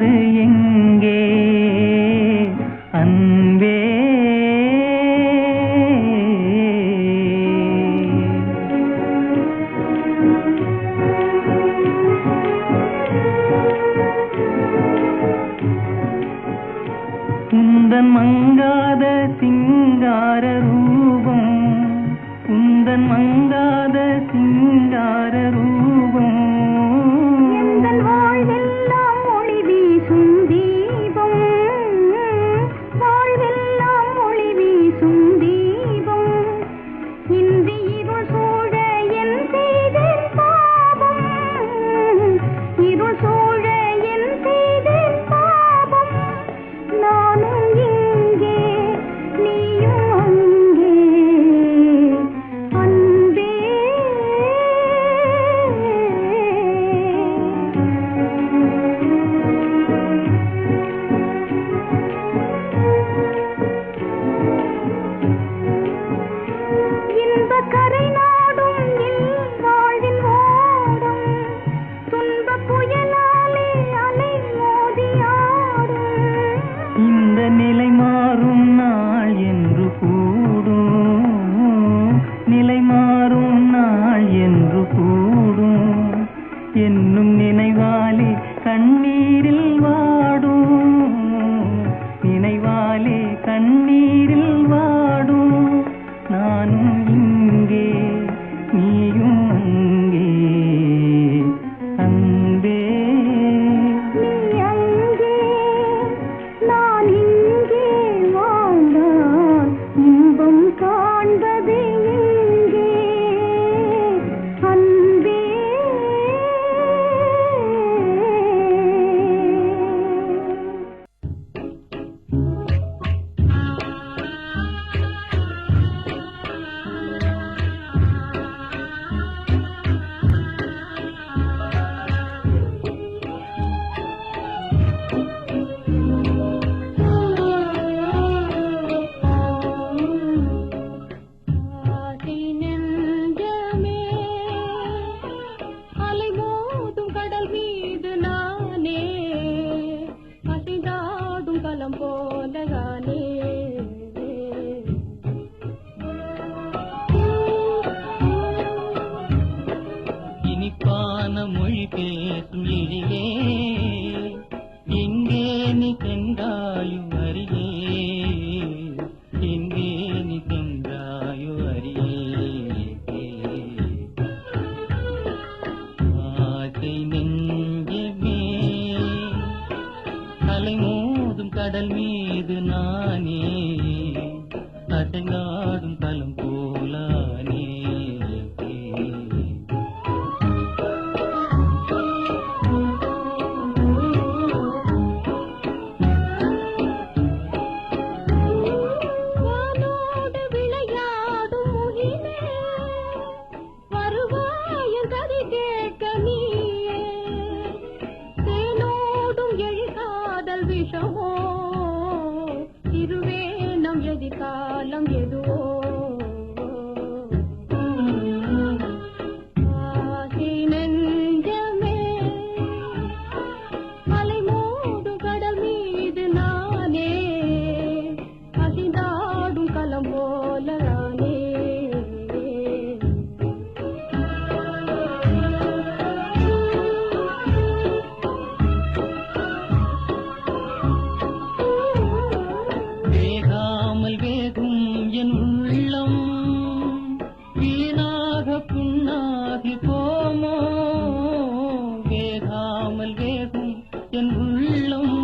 காண்பது எங்கே அன்பே? உந்தன் மங்காத சிங்கார ரூபம், உந்தன் மங்காத சிங்கார ரூபம், எங்கள் வாழ்வெல்லாம் ஒளி வீசும் தீபம், வாழ்வெல்லாம் ஒளி வீசும் தீபம். இன்று இருள் சூழ என் செய்தேன் பாவம், இருள் சூழ என் செய்தேன் பாவம். நானும் இங்கே நீயும் அங்கே அன்பே. இன்ப கரை நாடும் வாழ்வின் ஓடும், துன்ப புயலாலே அலை மோதியாடும். இந்த நிலை மாறும் நாள் என்று கூடும், நிலை மாறும் நாள் என்று கூடும். என்னும் நினைவாலே கண்ணீரில் வாடும், நினைவாலே கண்ணீரில் வாடும். நானும் இங்கே நீயும் அங்கே அன்பே. நீ அங்கே நான் இங்கே வாழ்ந்தால் இன்பம் காண்பது எங்கே அன்பே? ஆசை நெஞ்சமே அலை மோதும் கடல் மீது நானே அசைந்தாடும் களம் போலகானே. இனிப்பான மொழி பேசும் எழிலே, எங்கே நீ சென்றாயோ அருகே, எங்கே நீ சென்றாயோ அருகே. ஆசை நெஞ்சமே அலை மோதும் கடல் மீது நானே அசைந்தாடும் களம் போலானே. வானோடு விளையாடும் முகிலே வருவாயின் கதை கேட்க நீயே. தேனோடும் எழில்காதல் விஷமோ இருவேனம் எதிர்காலம் எதுவோ. ஆசை நெஞ்சமே அலை மோதும் கடல் மீது நானே அசைந்தாடும் களம் போலரானே. வேகாமல் வேகும் என் உள்ளம் வீணாக புண்ணாகி போமோ, வேகாமல் வேகும் என் உள்ளம்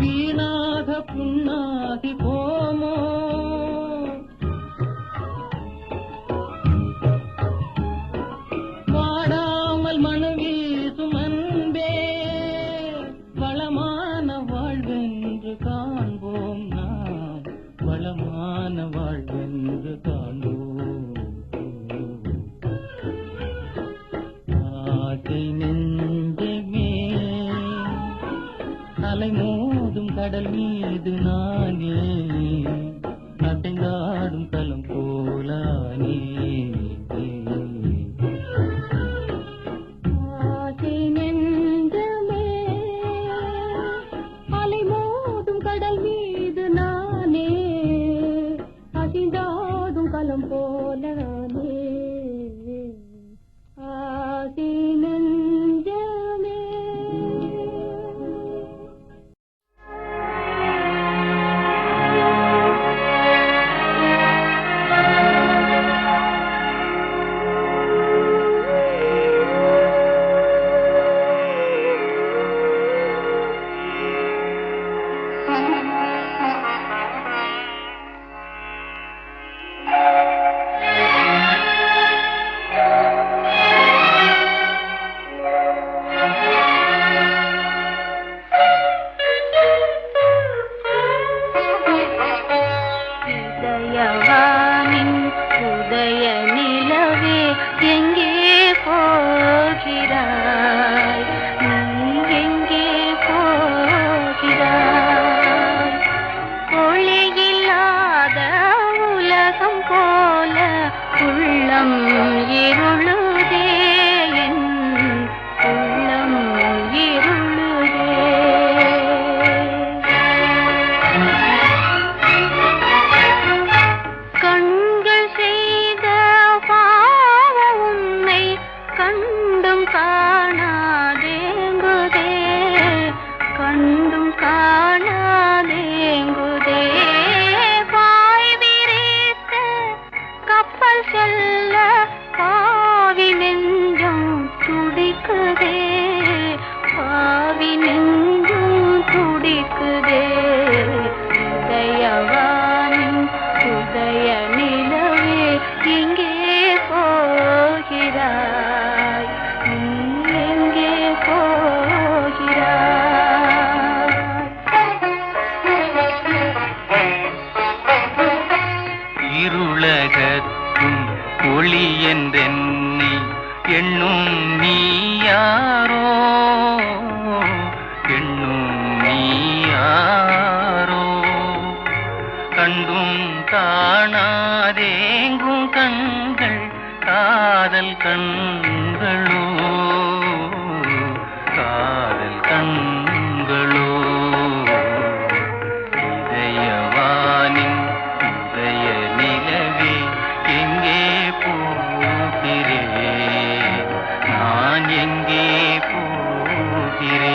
வீணாக புண்ணாகி போமோ. வாடாமல் மனவீசும் அன்பே, வளமான வாழ்வென்று காண்போம் நாம், வளமான வாழ்வென்று காண்போம். ஆசை நெஞ்சமே அலை மோதும் கடல் மீது நானே அசைந்தாடும் களம் போலானே. ஆசை நெஞ்சமே கண்களோ காதல் கண்களோ இதயவானின் இதய நிலவே எங்கே போகிறேன் நான் எங்கே போகிறேன்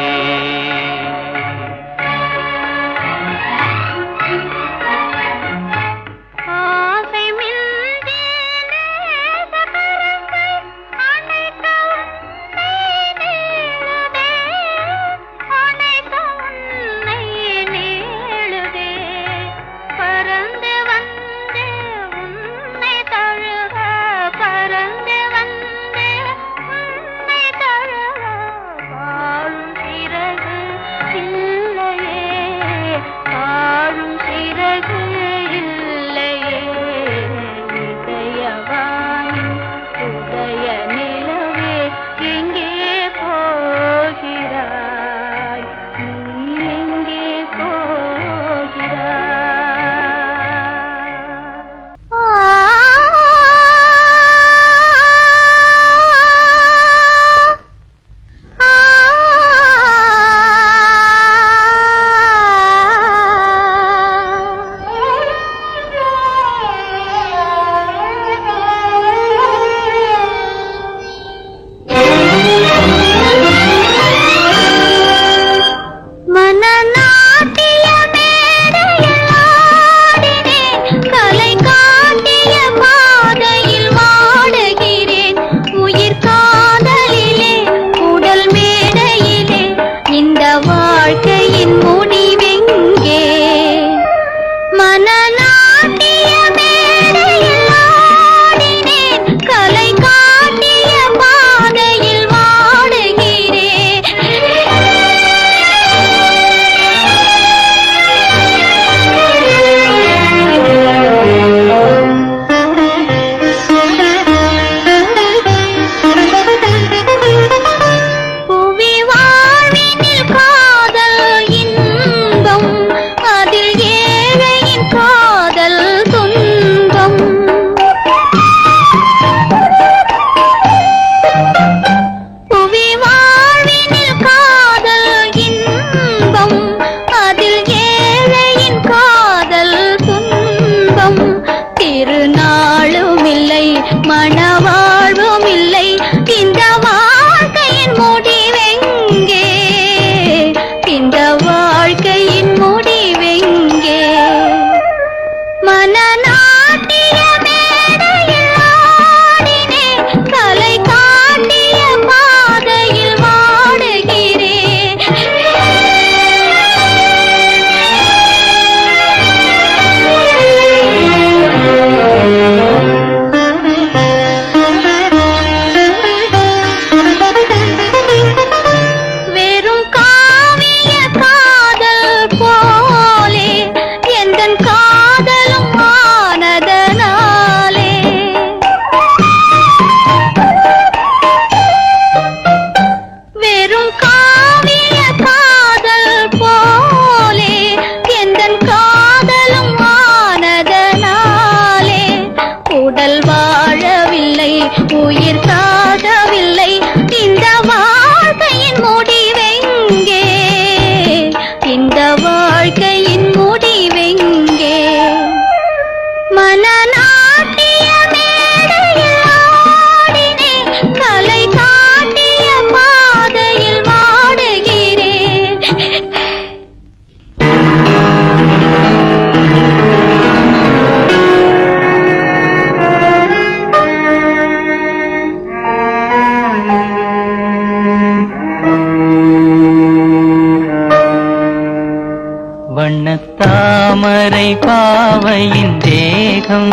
வண்ணத்தாமரை பாவையின் தேகம்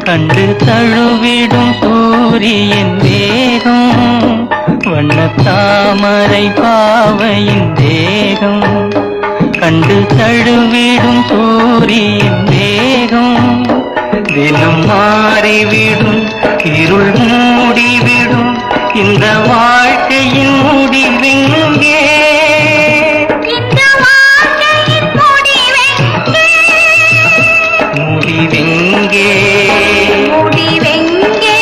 கண்டு தழுவிடும் சூரியன் வேகம். வண்ணத்தாமரை பாவையின் தேகம் கண்டு தழுவிடும் சூரியன் வேகம். தினம் மாறிவிடும் இருள் மூடிவிடும் இந்த வாழ்க்கையின் முடிவெங்கே? முடிவெங்கே? முடிவெங்கே?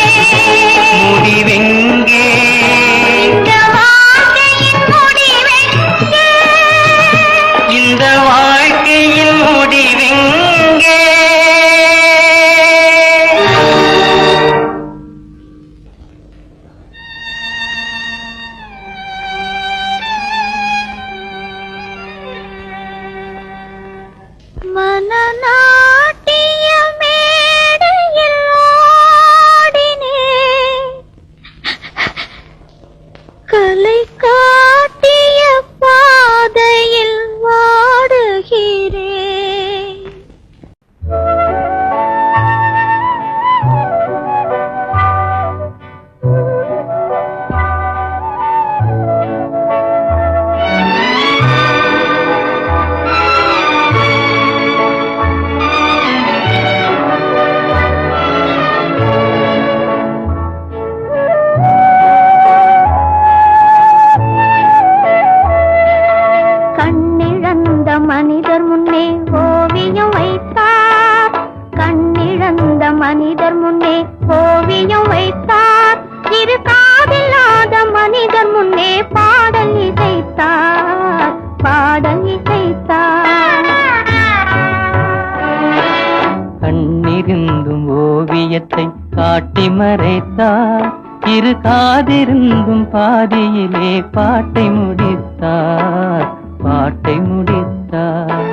மனிதர் முன்னே ஓவியம் வைத்தார். இரு காதில்லாத மனிதர் முன்னே பாடல் இசைத்தார், பாடல் இசைத்தார். கண்ணிருந்தும் ஓவியத்தை காட்டி மறைத்தார், இரு காதிருந்தும் பாதியிலே பாட்டை முடித்தார், பாட்டை முடித்தார்.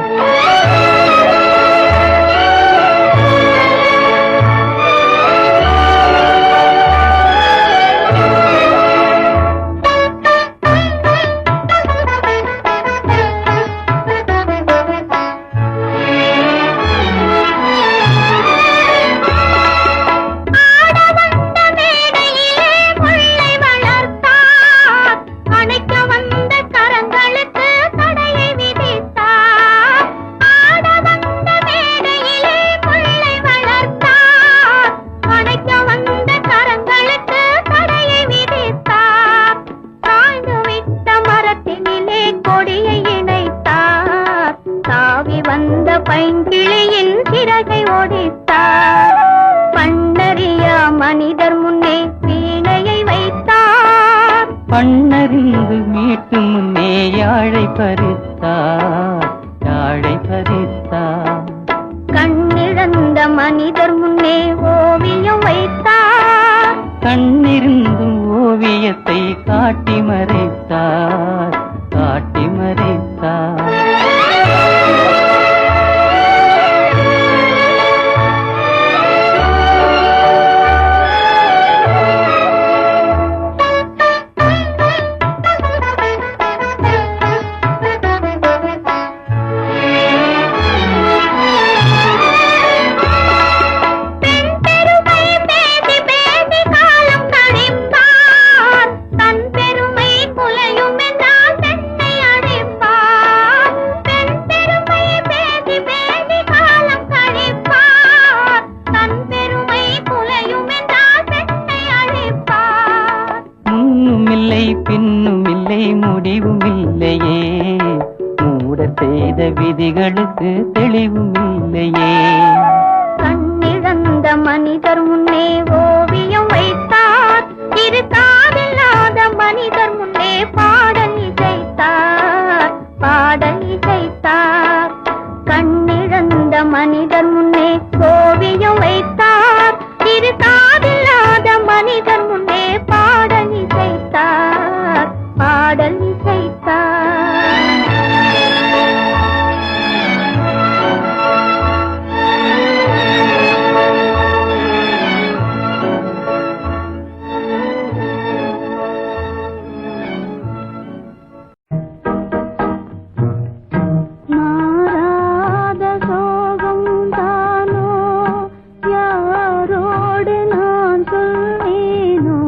பைங்கிளியின் சிறகை ஒடித்தார். பண்ணறியா மனிதர் முன்னே வீணையை வைத்தார். பண்ணறிந்து மீட்டு முன்னே யாழை பறித்தார், யாழை பறித்தார். கண்ணிழந்த மனிதர் முன்னே ஓவியம் வைத்தார். கண்ணிருந்தும் ஓவியத்தை காட்டி மறைத்தார், காட்டி மறைத்தார். பின்னுமில்லை முடிவுமில்லையே, மூட செய்த விதிகளுக்கு தெளிவுமில்லையே. கண்ணிழந்த மனிதர் முன்னே ஓவியம் வைத்தார். இரு காதில்லாத மனிதர் முன்னே பாடல் இசைத்தார், பாடல் இசைத்தார். கண்ணிழந்த மனிதர் முன்னே ஓவியம் வைத்தார். இரு காதில்லாத மனிதர் முன்னே பாடல் இசைத்தார், பாடல் இசைத்தார். மாறாத சோகம் தானோ, யாரோடு நான் சொல்வேனோ,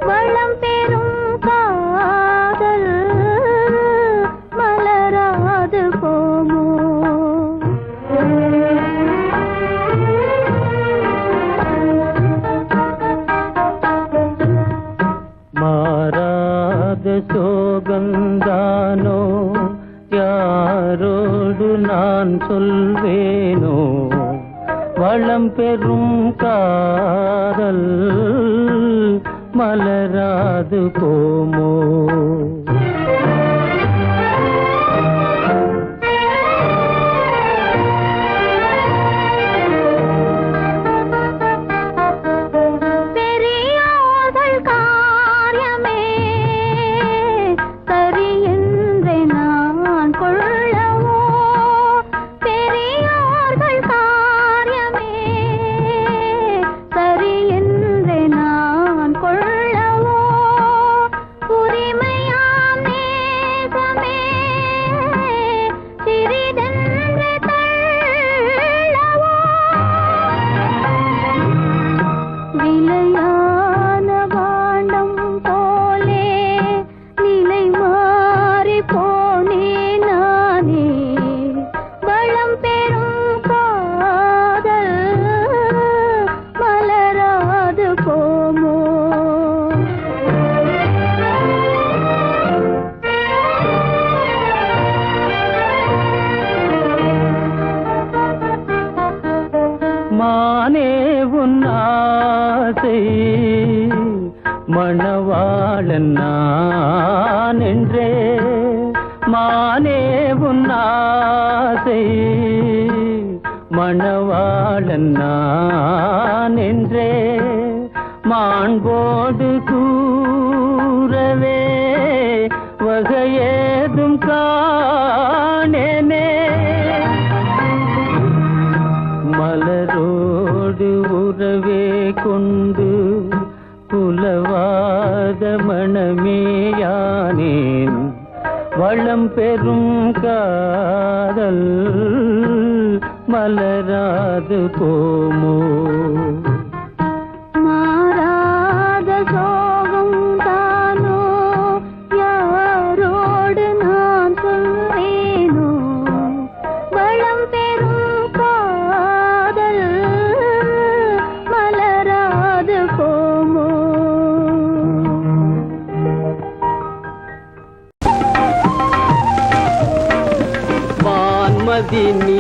வளம் பெறும் காதல் மலராது போமோ. மாறாத சோகந்தானோ, யாரோடு நான் சொல்வேனோ, வளம் பெறும் காதல் மலராது போமோ. பெரியோர்கள் காரியமே சரி என்று நான் கொள்ளவோ, பெரியோர்கள் காரியமே சரி என்று நான் கொள்ளவோ, உரிமையா மணவாளன் நான் என்றே மானே உன் ஆசை மணவாளன் நான் என்றே மாண்போடு கூறவே வகையேதும் காணேனே மலரோடு உறவே கொண்டு புலவாத மணமேயானேன் வளம் பெறும் காதல் மலராது போமோ மாறாத சோகம் தானோ யாரோடு நான் சொல்வேனோ வளம் பெறும் காதல் மலராது போமோ வான்மதி நீ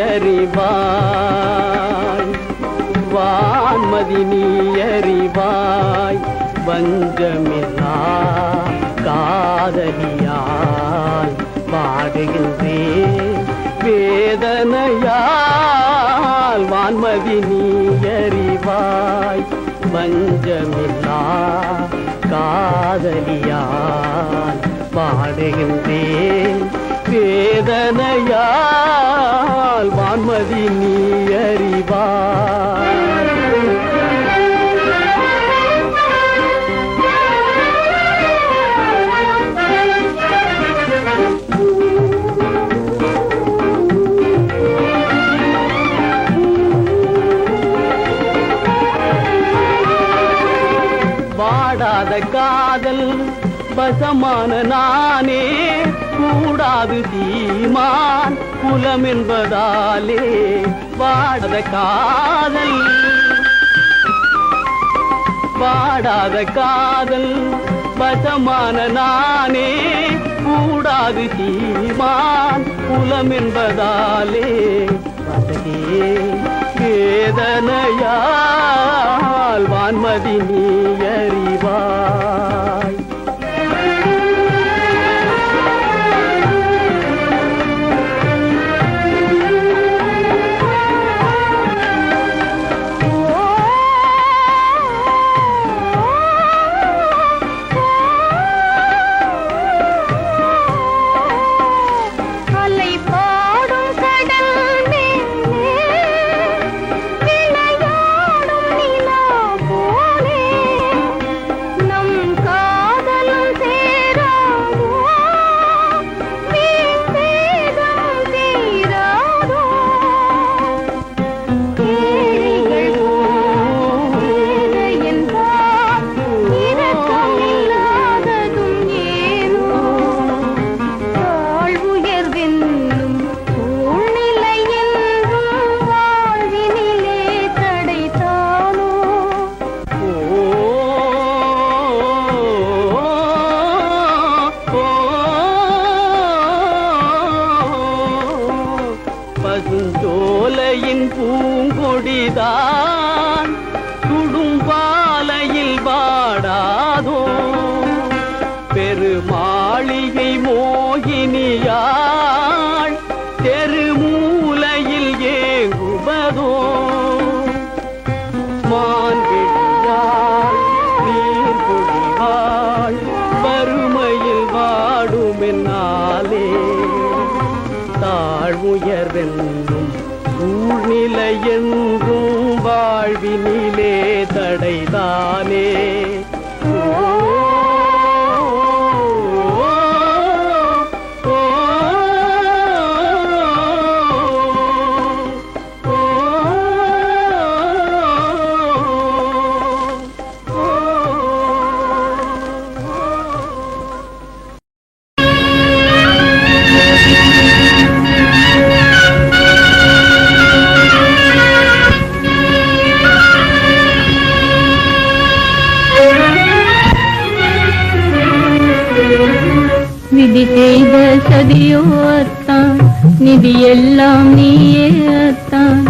அறிவாய் வான்மதி நீ அறிவாய் வஞ்சமில்லா காதலியால் பாடுகின்றேன் வேதனையால் வான்மதி நீ அறிவாய் வஞ்சமில்லா காதலியால் பாடுகின்றேன் வேதனையால் வான்மதி நீ அறிவாய் வாடாத காதல் வசமான நானே கூடாது தீமான் குலம் என்பதாலே வாடாத காதல் வசமான நானே கூடாது தீமான் குலம் என்பதாலே வசகே வேதனையால் வான்மதி நீ அறிவாய் பசுஞ்சோலையின் பூங்கொடிதான் துடும்பாலையில் வாடாதோ பெருமாளிகை மோகினியாள் தெருமூலையில் ஏங்குவதோ மான்வெடியாள் நீர் பொழிவாள் வறுமையில் வாடுமென்னாலே தாழ்வுயர்வென்றும் சூழ்நிலை என்றும் வாழ்வினிலே தடைதானே விதி செய்த சதியோ அத்தான் நிதி எல்லாம் நீயே அத்தான்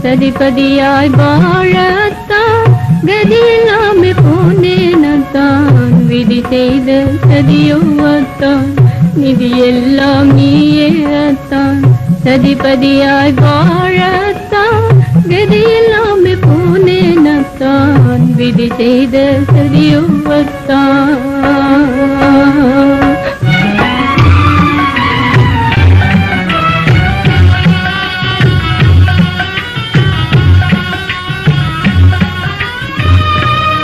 சதிபதியாய் வாழத்தான் கதி எல்லாமே போனேன் அத்தான் விதி செய்த சதியோ அத்தான் நிதி எல்லாம் நீயே அத்தான் சதிபதியாய் வாழத்தான் கதி எல்லாமே போனேன் அத்தான் விதி செய்த சதியோ அத்தான்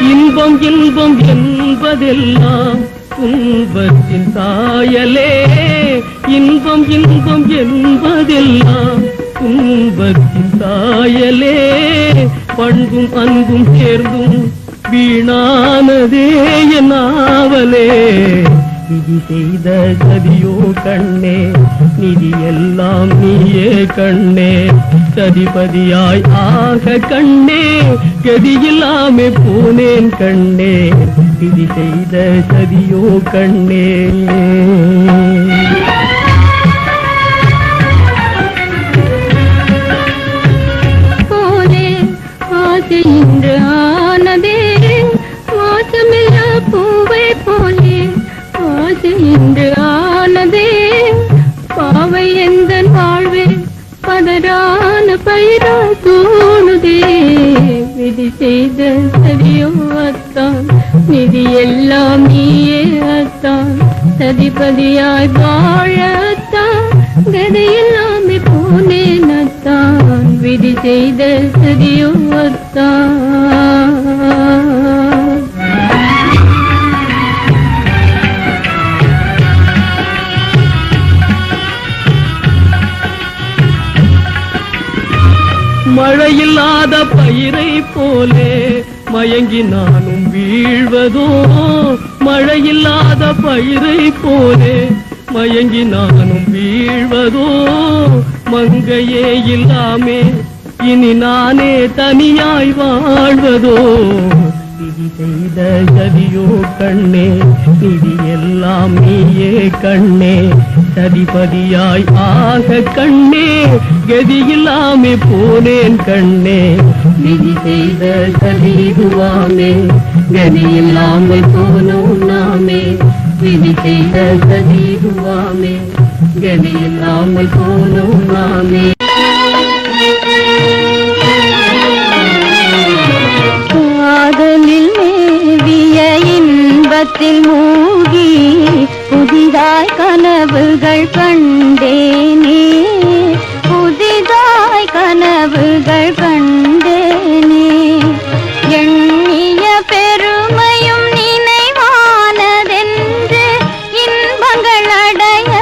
இன்பம் இன்பம் என்பதெல்லாம் துன்பத்தின் சாயலே இன்பம் இன்பம் என்பதெல்லாம் துன்பத்தின் சாயலே பண்பும் அன்பும் சேர்ந்தும் வீணானதே என் நாவலே விதி செய்த சதியோ கண்ணே நிதி எல்லாம் நீயே கண்ணே சதிபதியாய் ஆக கண்ணே கதியில்லாமே போனேன் கண்ணே விதி செய்த சதியோ கண்ணே போலே ஆசை இன்று ஆனதே வாசமில்லா பூவை போலே ஆசை இன்று ஆனதே பாவை எந்தன் வாழ்வே பதரான பயிரா தோணுதே விதி செய்த சதியோ அத்தான் நிதி எல்லாம் நீயே அத்தான் சதிபதியாய் வாழ அத்தான் கதை எல்லாமே போனேன் அத்தான் விதி செய்த சதியோ அத்தான் மழையில்லாத பயிரை போலே மயங்கி நானும் வீழ்வதோ மழையில்லாத பயிரை போலே மயங்கி நானும் வீழ்வதோ மங்கையே இல்லாமே இனி நானே தனியாய் வாழ்வதோ விதி செய்த சதியோ கண்ணே நிதி எல்லாம் நீயே கண்ணே சதிபதியாய் ஆக கண்ணே கதியில்லாமே போனேன் கண்ணே விதி செய்த சதிதுவாமே கதியில்லாமல் போனோம் நாமே விதி செய்த சதிதுவாமே கதியில்லாமல் போனோம் நாமே காதலில் மேவிய இன்பத்தில் மூழ்கி புதிதாய் கனவுகள் கண்டேனே புதிதாய் கனவுகள் கண்டேனே எண்ணிய பெருமையும் நினைவானதென்று இன்பங்கள் அடைய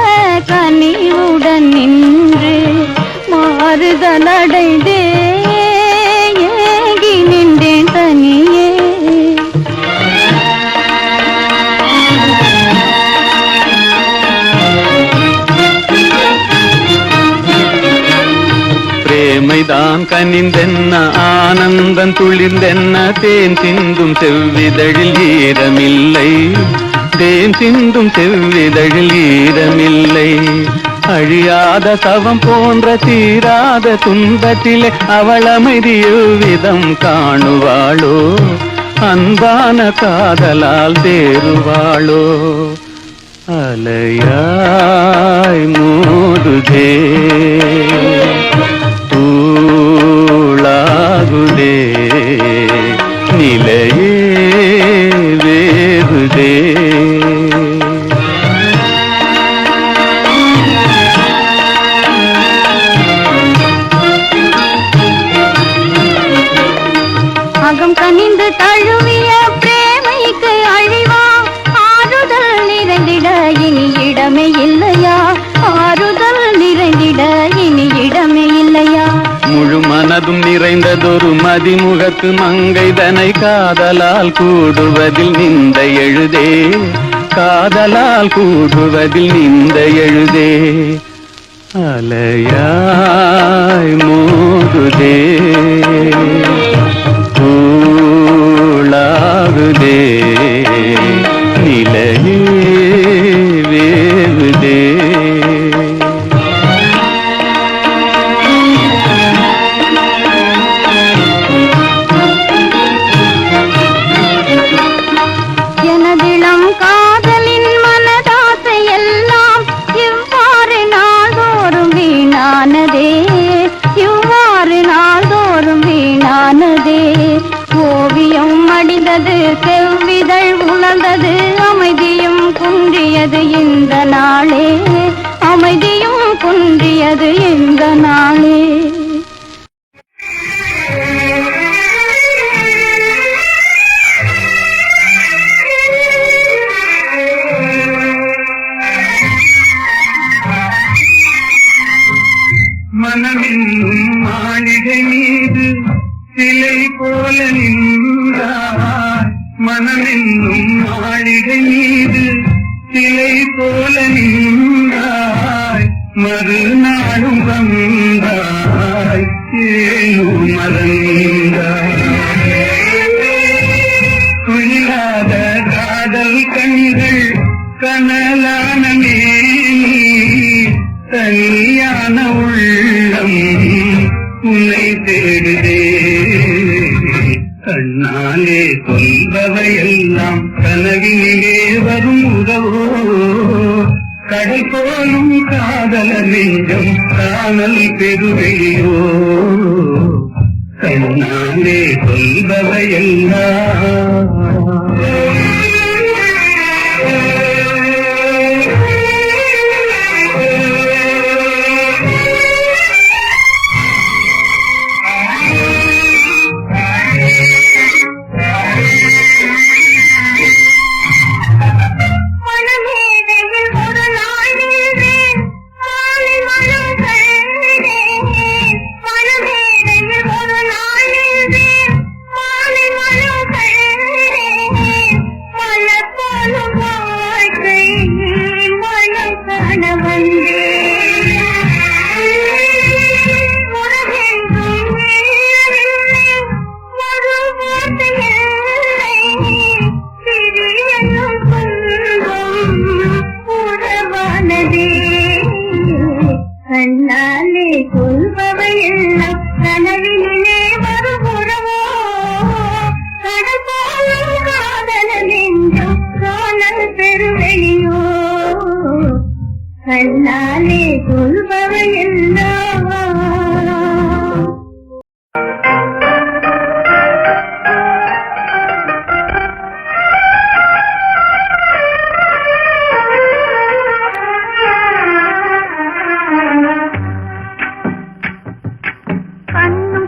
கனிவுடன் நின்று மாறுதல் அடைந்தே ஏங்கி நின்றேன் தனியே பிரேமைதான் கனிந்தென்ன ஆனந்தம் துளிர்ந்தென்ன தேன் சிந்தும் செவ்விதழில் ஈரமில்லை தேன் சிந்தும் செவ்விதழில் ஈரமில்லை அழியாத சவம் போன்ற தீராத துன்பத்திலே அவள் அமைதியுவிதம் காணுவாளோ அன்பான காதலால் தேறுவாளோ அலையாய் மோதுதே தூளாகுதே நிலையே வேகுதே அகம் கனிந்து தழுவிய பிரேமைக்கு அழிவா ஆறுதல் நிறைந்திட இனி இடமே இல்லையா ஆறுதல் நிறைந்திட இனி இடமே இல்லையா முழு மனதும் நிறைந்ததொரு மதிமுகத்து மங்கைதனை காதலால் கூடுவதில் நிந்த எழுதே காதலால் கூடுவதில் நிந்த எழுதே அலையாய் மோதுதே தூளாகுதே நிலையே வேகுதே வாழ்ந்தது அமைதியும் குன்றியது இந்த நாளே, அமைதியும் குன்றியது இந்த நாளே. மனமென்னும் மாளிகை மீது சிலை போல நின்றாய், மனமென்னும் மாளிகை மீது சிலை போல நின்றாய், மறுநாளும் வந்தாய் ஏனும் மறந்தாய். துயிலாத காதல் கண்கள் கனலான மேனி, தனியான உள்ளம் உன்னை தேடுதே. கண்ணாலே சொல்பவையெல்லாம் கனவினிலே வரும் உறவோ, கடல் போலும் காதல நெஞ்சம் காணல் பெருவெளியோ. கண்ணாலே சொல்பவையெல்லாம் கண்ணாலே சொல்பவையெல்லாம் கனவினிலே வருபுறவோ, கடல் போலும் காதல நெஞ்சம் காணல் பெருவெளியோ. கண்ணாலே சொல்பவையெல்லாம்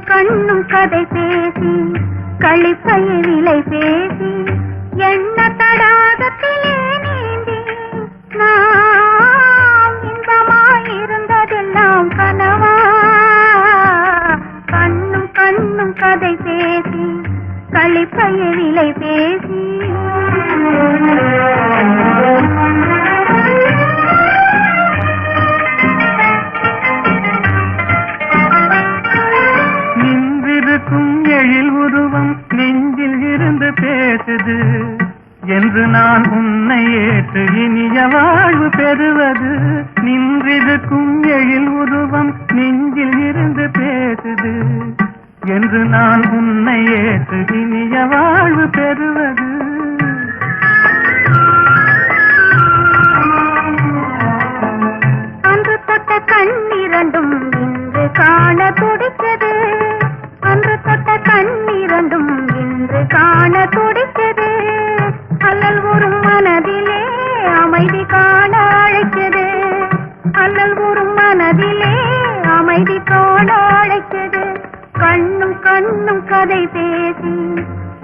கண்ணும் கதை பேசி களிப்பையை விலை பேசி எண்ண தடாகத்திலே நீந்தி நாம் இன்பமாயிருந்ததெல்லாம் கனவா. கண்ணும் கதை பேசி களிப்பையை விலை பேசி எழில் உருவம் நெஞ்சில் இருந்து பேசுது என்று நான் உன்னை ஏற்று இனிய வாழ்வு பெறுவது. நின்றிருக்கும் எழில் உருவம் நெஞ்சில் இருந்து பேசுது என்று நான் உன்னை ஏற்று இனிய வாழ்வு பெறுவது. அன்று தொட்ட கண்ணிரண்டும் இன்று காண துடித்தது, அன்று தொட்ட கண்ணிரண்டும் இன்று காண துடித்தது. அல்லல் உறும் மனதிலே அமைதி காண அழைத்தது, அல்லல் உறும் மனதிலே அமைதி காண அழைத்தது. கண்ணும் கதை பேசி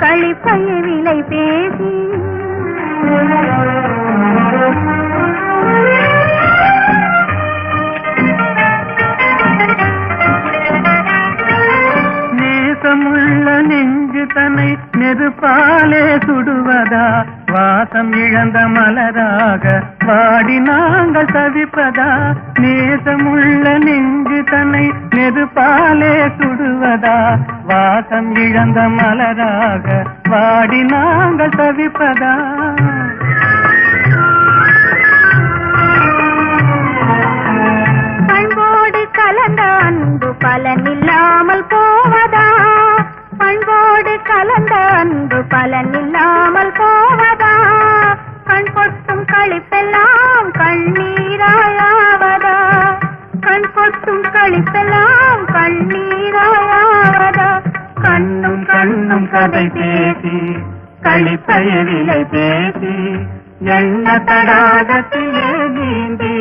களிப்பையை விலை பேசி நேசமுள்ள நெஞ்சு தன்னை நெருப்பாலே சுடுவதா, வாசம் இழந்த மலராக வாடி நாங்கள் தவிப்பதா. நேசமுள்ள நெஞ்சு தன்னை நெருப்பாலே சுடுவதா, வாசம் இழந்த மலராக வாடி நாங்கள் தவிப்பதா. பண்போடு கலந்த அன்பு பலனில்லாமல் போவதா, பண்போடு கலந்த அன்பு பலனில்லாமல் போவதா. கண் கொட்டும் களிப்பெல்லாம் கண்ணீராயாவதா, கண் கொட்டும் களிப்பெல்லாம் கண்ணீராயாவதா. கண்ணும் கதை பேசி களிப்பயலிலை பேசி எண்ண தடாகத்திலே நீந்தி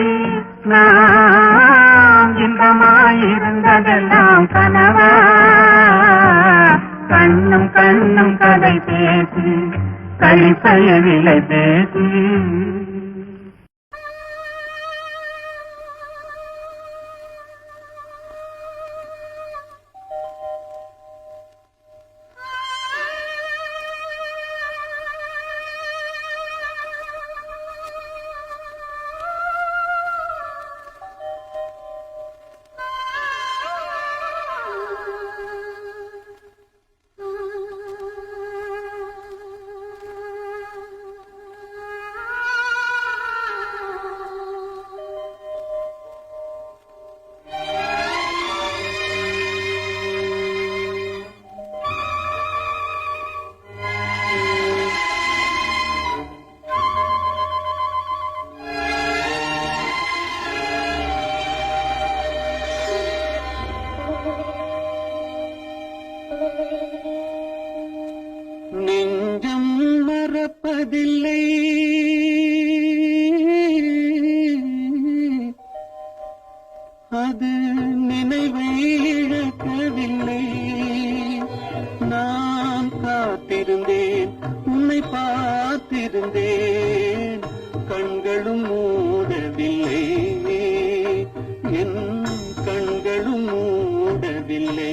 நாம் இன்பமாயிருந்ததெல்லாம் கனவா கண்ணும் கண்ணும் கதை பேசி களிப்பயலிலை பேசி நெஞ்சம் மறப்பதில்லை அது நினைவை இழக்கவில்லை நான் காத்திருந்தேன் உன்னை பார்த்திருந்தேன் கண்களும் மூடவில்லை என் கண்களும் மூடவில்லை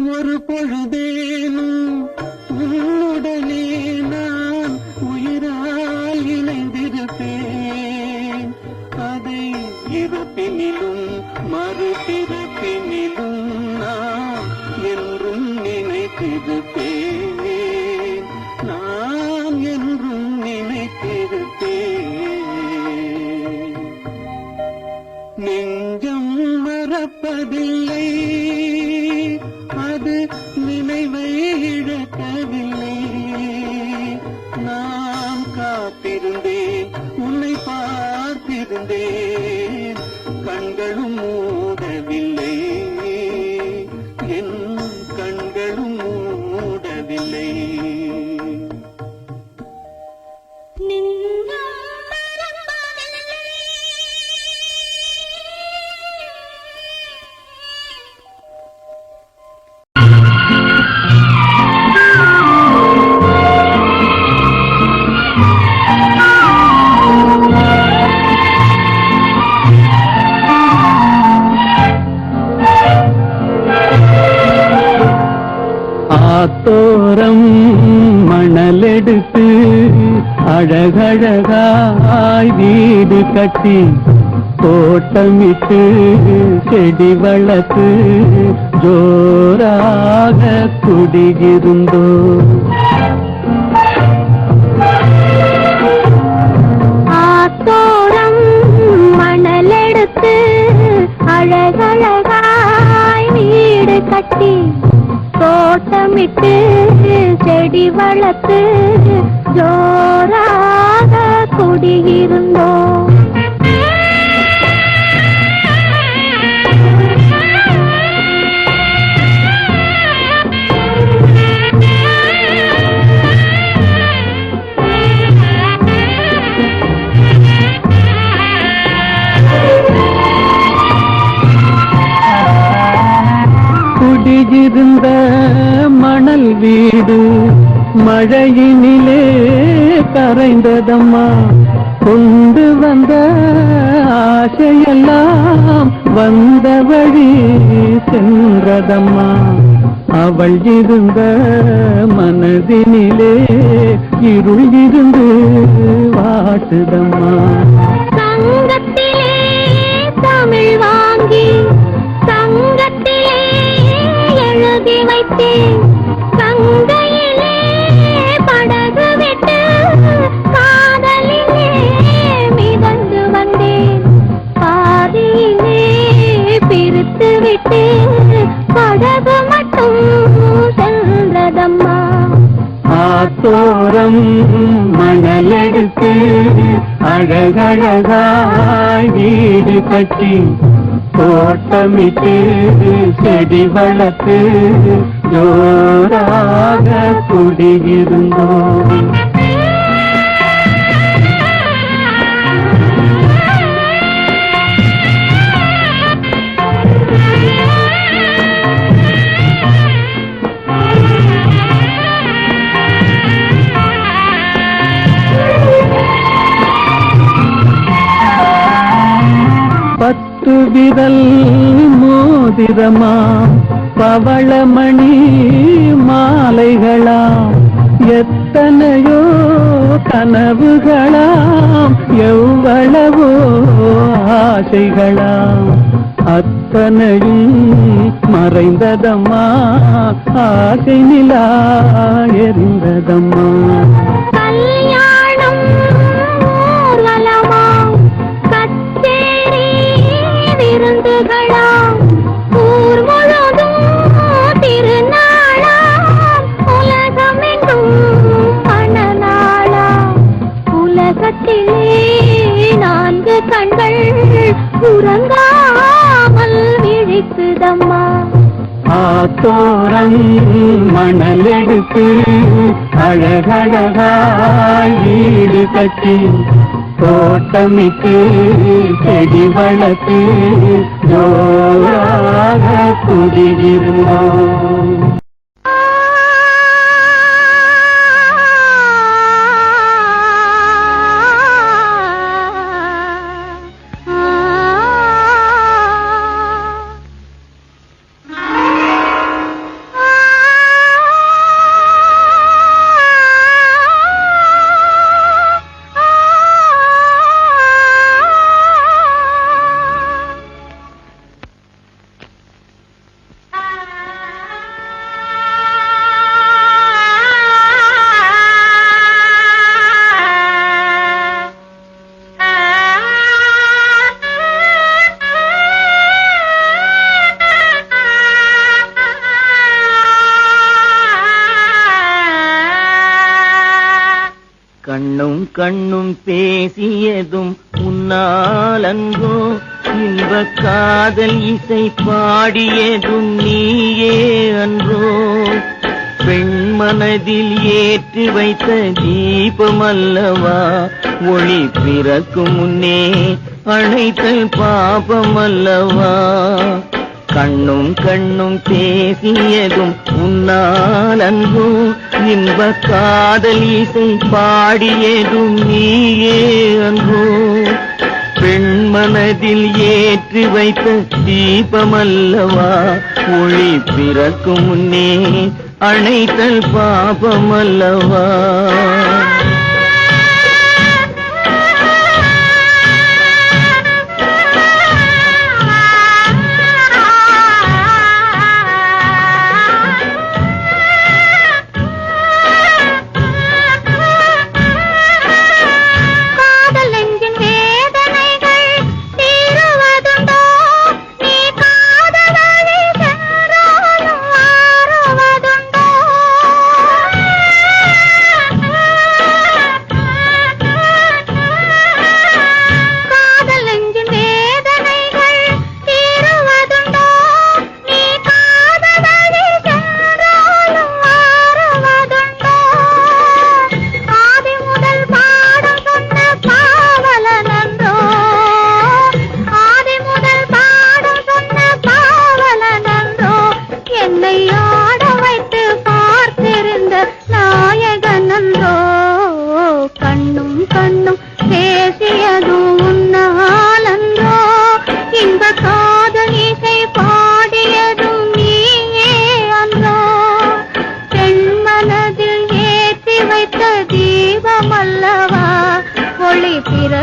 ஒரு பொழுதேனும் உன்னுடனே நான் உயிரால் இணைந்திருப்பேன் அதை இருப்பினிலும் மறுபிறப்பினிலும் நான் என்றும் நினைத்திருப்பேன் நான் என்றும் நினைத்திருப்பேன் நெஞ்சம் மறப்பதில்லை அது நினைவை இழக்கவில்லை நான் காத்திருந்தேன் உன்னை பார்த்திருந்தேன் கண்களும் மூடவில்லை என் கண்களும் மூடவில்லை ஆத்தோரம் மணலெடுத்து அழகழகாய் வீடு கட்டி தோட்டமிட்டு செடி வளர்த்து ஜோராக குடியிருந்தோ. ஆத்தோரம் மணலெடுத்து அழகழகாய் வீடு கட்டி தோட்டமிட்டு செடி வளர்த்து ஜோராக குடியிருந்தோம். குடியிருந்த மணல் வீடு மழையினிலே கரைந்ததம்மா. கொண்டு வந்த ஆசையெல்லாம் வந்த வழி சென்றதம்மா. அவள் இருந்த மனதினிலே இருள் இருந்து வாட்டுதம்மா. சங்கத்திலே தமிழ் வாங்கி சங்கத்திலே எழுதி வைத்தேன். சங்கையிலே படகு விட்டு காதலிலே மிதந்து வந்தேன். பாதியிலே பிரித்து விட்டு படகு மட்டும் சென்றதம்மா. ஆத்தோரம் மணலெடுத்து அழகழகாய் வீடு கட்டி தோட்டமிட்டு செடி வளர்த்து ஜோராக குடியிருந்தோம். பத்து விரல் மோதிரமா பவளமணி மாலைகளாம் எத்தனையோ கனவுகளாம் எவ்வளவோ ஆசைகளாம் அத்தனையும் மறைந்ததம்மா. ஆசை நிலா எரிந்ததம்மா. கல்யாணம் ஊர்வலமாம் கச்சேரி விருந்துகளாம் ஊர் முழுதும் திருநாளாம் உலகமெங்கும் மணநாளாம். உலகத்திலே 4 கண்கள் உறங்காமல் விழிக்குதம்மா. ஆத்தோரம் மணலெடுத்து அழகழகாய் வீடு கட்டி தோட்டமிட்டு செடி வளர்த்து ஜோராக குடியிருந்தோம். கண்ணும் கண்ணும் பேசியதும் உன்னாலங்கோ, இன்ப காதல் இசை பாடியதும் நீயே அன்றோ. பெண் மனதில் ஏற்றி வைத்த தீபமல்லவா, ஒளி பிறக்கும் முன்னே அணைத்தல் பாபமல்லவா. கண்ணும் கண்ணும் பேசியதும் உன்னாலங்கோ, இன்ப காதல் இசை பாடியதும் நீயே அன்றோ. பெண் மனதில் ஏற்றி வைத்த தீபமல்லவா, ஒளி பிறக்கும் முன்னே அணைத்தல் பாபமல்லவா.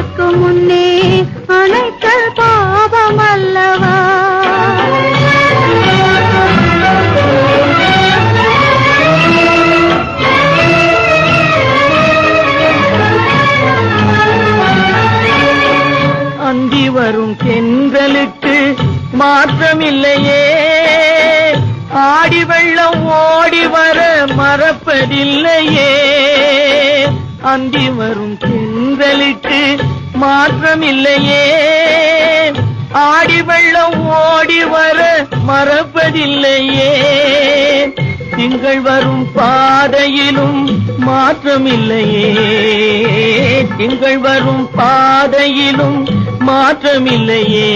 அதற்கு முன்னே அணைத்தல் பாவம் அல்லவா? அந்தி வரும் தென்றலுக்கு மாற்றமில்லையே, ஆடி வெள்ளம் ஓடி வர மறப்பதில்லையே. அந்தி வரும் தென்றலுக்கு மாற்றமில்லையே, ஆடி வெள்ளம் ஓடி வர மறப்பதில்லையே. திங்கள் வரும் பாதையிலும் மாற்றமில்லையே, திங்கள் வரும் பாதையிலும் மாற்றமில்லையே.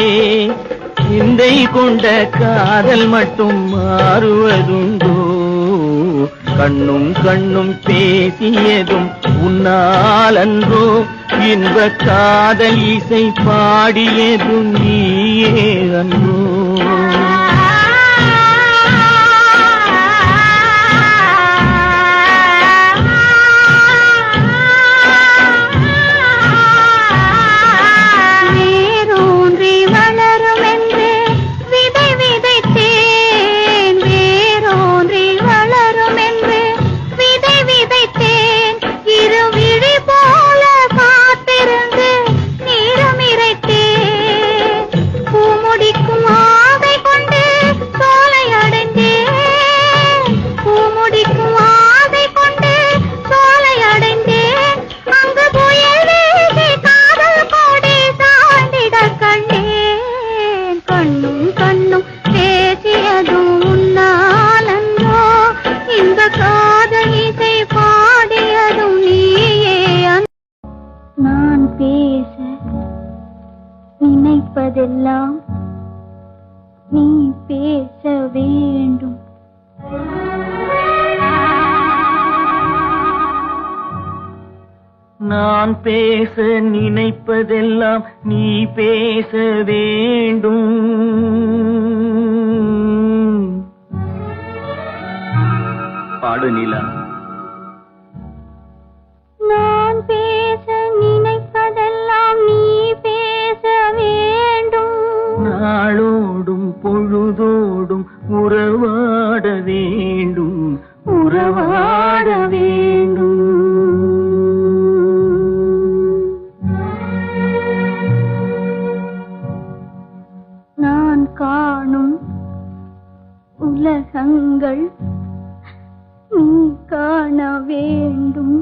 சிந்தை கொண்ட காதல் மட்டும் மாறுவதுண்டோ? கண்ணும் கண்ணும் பேசியதும் உன்னாலன்றோ? இன்ப காதல் இசை பாடியதும் நீயே அன்றோ? நினைப்பதெல்லாம் நீ பேச வேண்டும். நான் பேச நினைப்பதெல்லாம் நீ பேச வேண்டும். பாடு நிலா. நான் பேச நினைப்பதெல்லாம் நீ பேச வேண்டும். நாளோடும் பொழுதோடும் உறவாட வேண்டும், உறவாட வேண்டும். நான் காணும் உலகங்கள் நீ காண வேண்டும்.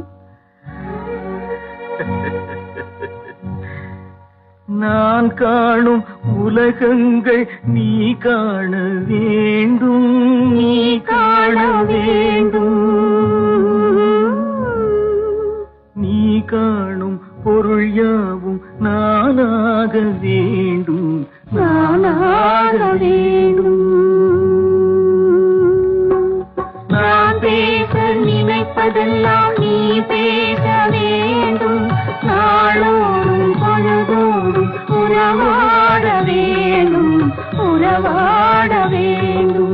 நான் காணும் உலகங்கள் நீ காண வேண்டும், நீ காண வேண்டும். நீ காணும் பொருள் யாவும் நானாக வேண்டும், நானாக வேண்டும். நான் பேச நினைப்பதெல்லாம் நீ பேச வேண்டும். நாளோடும் பொழுதோடும் உறவாட வேண்டும், உறவாட வேண்டும்.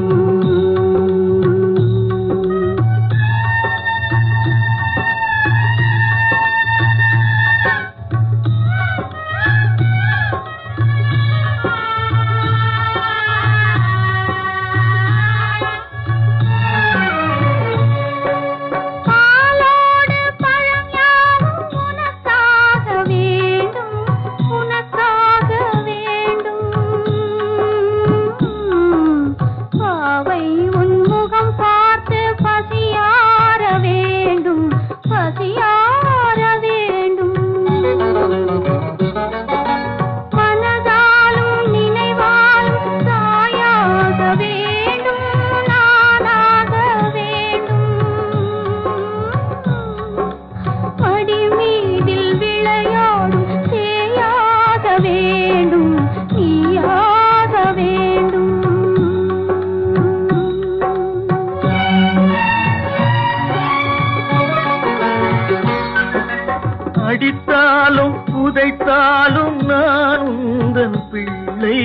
அடித்தாலும் உதைத்தாலும் நான் உந்தன் பிள்ளை,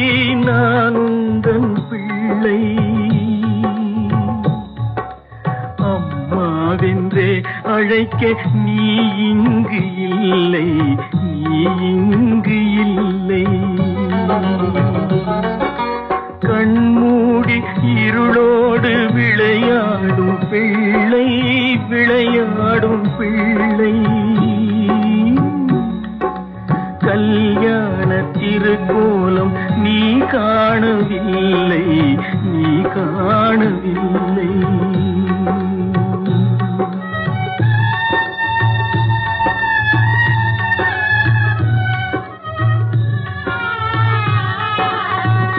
நான் உந்தன் பிள்ளை. அம்மா வாவென்றே அழைக்க நீ இங்கு இல்லை, நீ இங்கு இல்லை. கண்மூடி இருளோடு விளையாடும் பிள்ளை, விளையாடும் பிள்ளை. கல்யாண திருக்கோலம் நீ காணவில்லை, நீ காணவில்லை.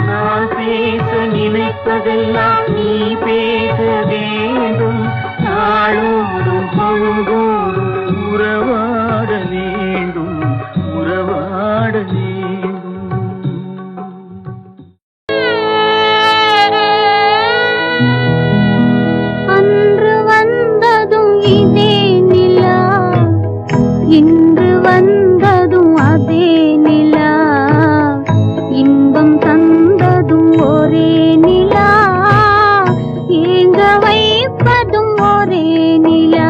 நான் பேச நினைப்பதெல்லாம் நீ பேச வேண்டும், நாளோடும் பொழுதோடும் உறவாட வேண்டும், உறவாட வேண்டும். அன்று வந்ததும் இதே நிலா, இன்று வந்ததும் அதே நிலா, இன்பம் தந்ததும் ஒரே நிலா, ஏங்க வைப்பதும் ஒரே நிலா,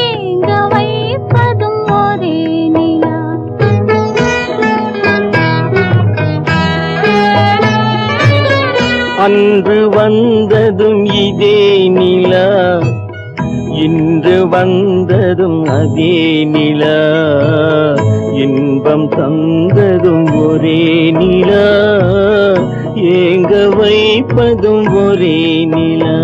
ஏங்க வைப்பதும் ஒரே நிலா. அன்று வந்ததும் இதே நிலா, இன்று வந்ததும் அதே நிலா, இன்பம் தந்ததும் ஒரே நிலா, ஏங்க வைப்பதும் ஒரே நிலா.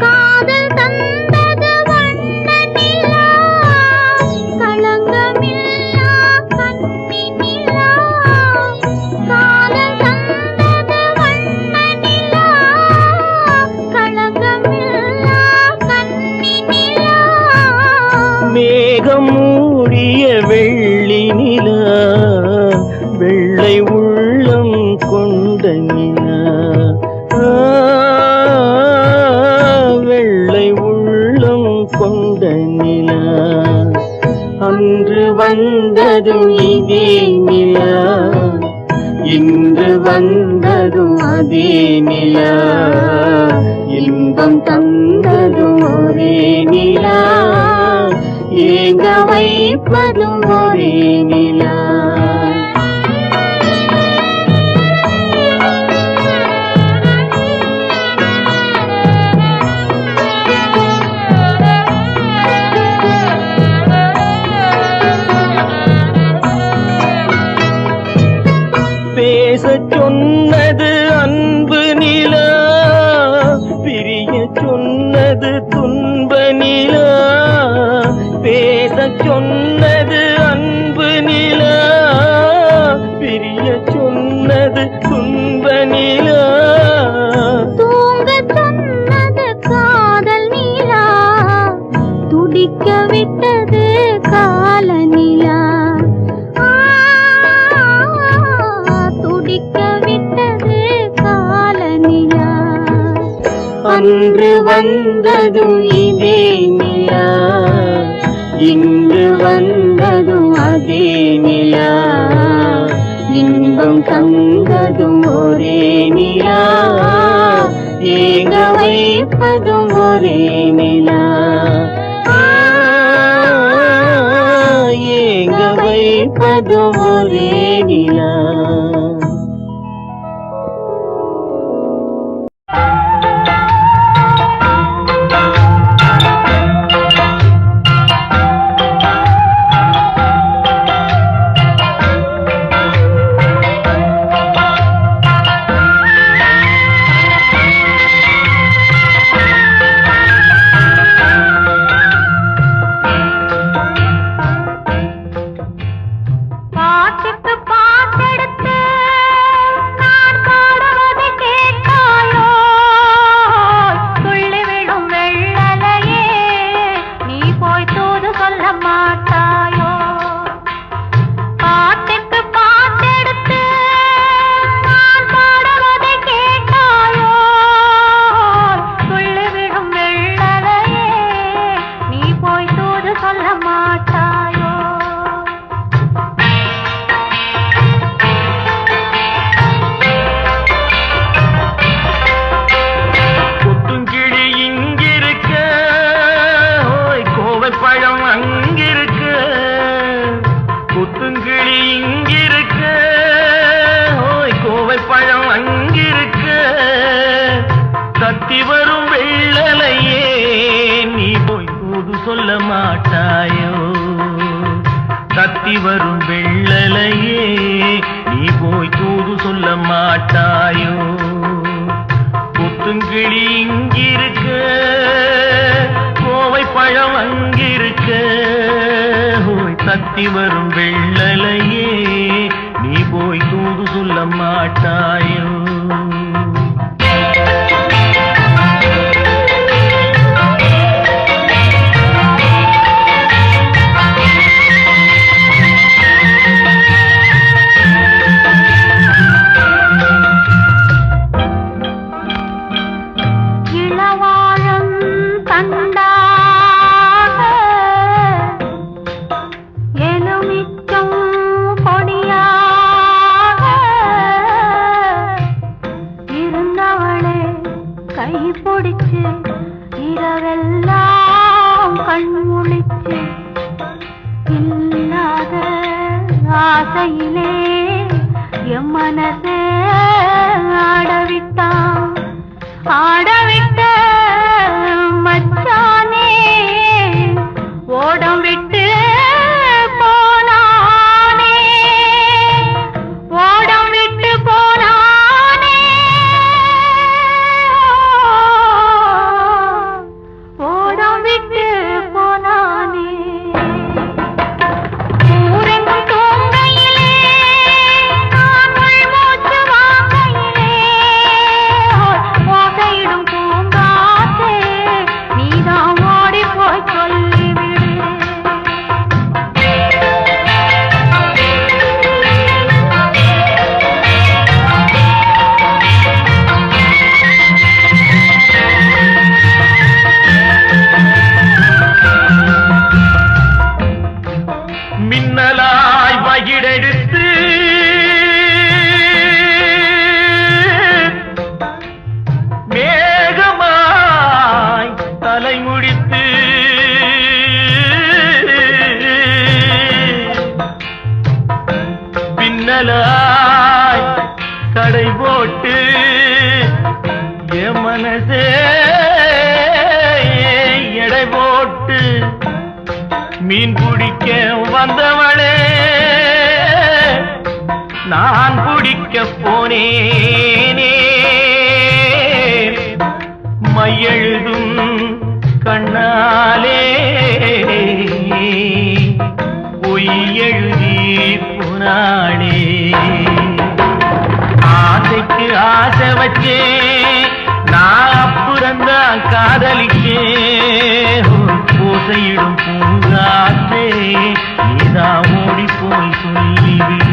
காதல் தந்தது வண்ண நிலா, களங்கமில்லா கன்னி நிலா, காதல் தந்தது வண்ண நிலா, களங்கமில்லா கன்னி நிலா. மேகம் மூடிய வெள்ளி நிலா, வெள்ளை உள்ளம் கொண்ட நிலா, வெள்ளை உள்ளம் கொண்ட நிலா. அன்று வந்ததும் இதே நிலா, இன்று வந்ததும் அதே நிலா, இன்பம் தந்ததும் ஒரே நிலா, ஏங்க வைப்பதும் ஒரே நிலா. பேசச் சொன்னது அன்பு நிலா, பிரிய சொன்னது துன்ப நிலா. பேசச் சொன்னது அன்பு நிலா, பிரிய சொன்னது துன்ப நிலா. தூங்கச் சொன்னது காதல் நிலா, துடிக்க விட்டது கால நிலா, துடிக்க விட்டது கால நிலா. அன்று வந்ததும் இதே நிலா, இன்று வந்ததும் அதே நிலா, இன்பம் தந்ததும் ஒரே நிலா, ஏங்க வைப்பதும் ஒரே நிலா, ஏங்க வைப்பதும் ஒரே நிலா. வரும் வெள்ளலையே நீ போய் தூது சொல்ல மாட்டாயோ? புத்துங்கிளி இங்கிருக்க, கோவை பழம் அங்கிருக்க, போய் தத்தி வரும் வெள்ளலையே நீ போய் தூது சொல்ல மாட்டாயோ? கடை போட்டு என் மனசே எடை போட்டு மீன் பிடிக்க வந்தவளே நான் பிடிக்க போனேனே மையெழுதும் கண்ணாலே பொய் எழுதி போனாளே ஆசைக்கு ஆசை வச்சே நான் அப்புறந்தான் காதலிக்கே பூசையிடும் பூங்காற்றே நீதான் ஓடி போய் சொல்லிவிடு